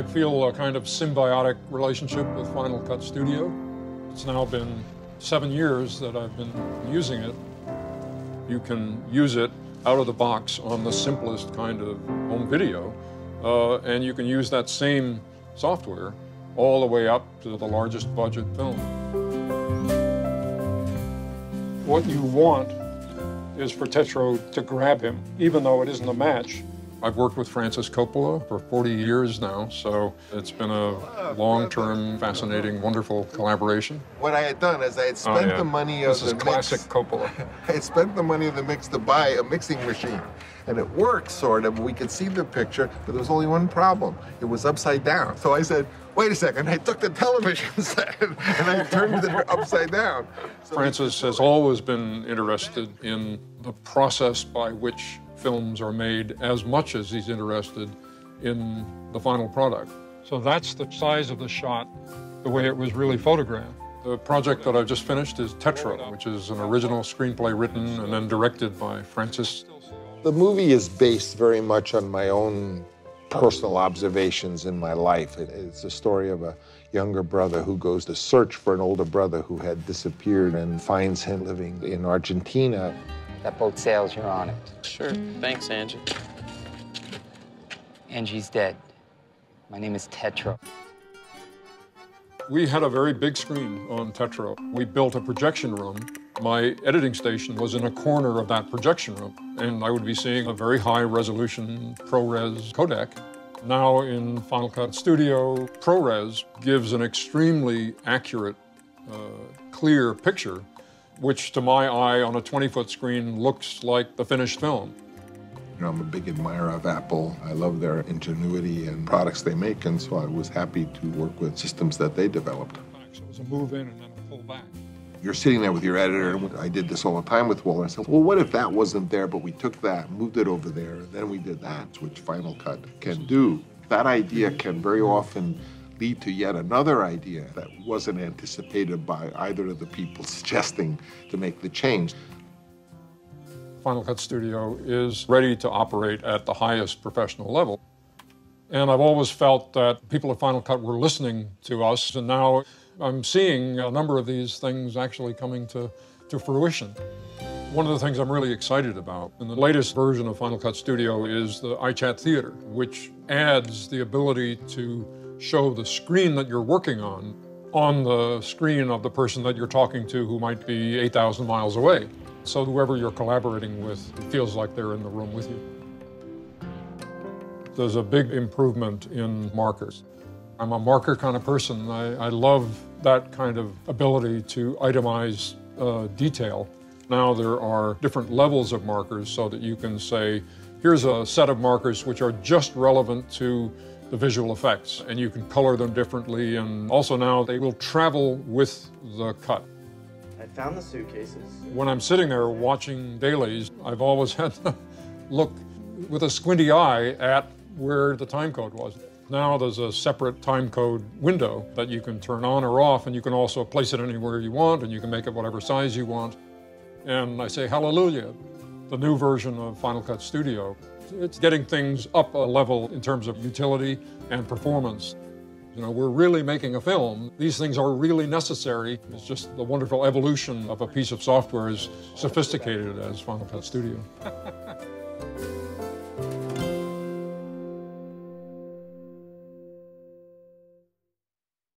I feel a kind of symbiotic relationship with Final Cut Studio. It's now been 7 years that I've been using it. You can use it out of the box on the simplest kind of home video, and you can use that same software all the way up to the largest budget film. What you want is for Tetro to grab him, even though it isn't a match. I've worked with Francis Coppola for 40 years now, so it's been a long-term, fascinating, wonderful collaboration. What I had done is I had spent the money of the mix. This is classic Coppola. I had spent the money of the mix to buy a mixing machine. And it worked, sort of. We could see the picture, but there was only one problem. It was upside down. So I said, wait a second. I took the television set and I turned it upside down. So Francis has always been interested in the process by which films are made as much as he's interested in the final product. So that's the size of the shot, the way it was really photographed. The project that I've just finished is Tetro, which is an original screenplay written and then directed by Francis. The movie is based very much on my own personal observations in my life. It's a story of a younger brother who goes to search for an older brother who had disappeared and finds him living in Argentina. That boat sails, you're on it. Sure. Thanks, Angie. Angie's dead. My name is Tetro. We had a very big screen on Tetro. We built a projection room. My editing station was in a corner of that projection room, and I would be seeing a very high-resolution ProRes codec. Now in Final Cut Studio, ProRes gives an extremely accurate, clear picture, which to my eye on a 20-foot screen looks like the finished film. You know, I'm a big admirer of Apple. I love their ingenuity and products they make, and so I was happy to work with systems that they developed. So it was a move in and then a pull back. You're sitting there with your editor, and I did this all the time with Walter. I said, well, what if that wasn't there, but we took that, moved it over there, and then we did that, which Final Cut can do. That idea can very often lead to yet another idea that wasn't anticipated by either of the people suggesting to make the change. Final Cut Studio is ready to operate at the highest professional level. And I've always felt that people at Final Cut were listening to us, and now I'm seeing a number of these things actually coming to fruition. One of the things I'm really excited about in the latest version of Final Cut Studio is the iChat Theater, which adds the ability to show the screen that you're working on the screen of the person that you're talking to who might be 8,000 miles away. So whoever you're collaborating with feels like they're in the room with you. There's a big improvement in markers. I'm a marker kind of person. I love that kind of ability to itemize detail. Now there are different levels of markers so that you can say, here's a set of markers which are just relevant to the visual effects, and you can color them differently, and also now they will travel with the cut. I found the suitcases. When I'm sitting there watching dailies, I've always had to look with a squinty eye at where the time code was. Now there's a separate time code window that you can turn on or off, and you can also place it anywhere you want, and you can make it whatever size you want. And I say, hallelujah, the new version of Final Cut Studio. It's getting things up a level in terms of utility and performance. You know, we're really making a film. These things are really necessary. It's just the wonderful evolution of a piece of software as sophisticated as Final Cut Studio.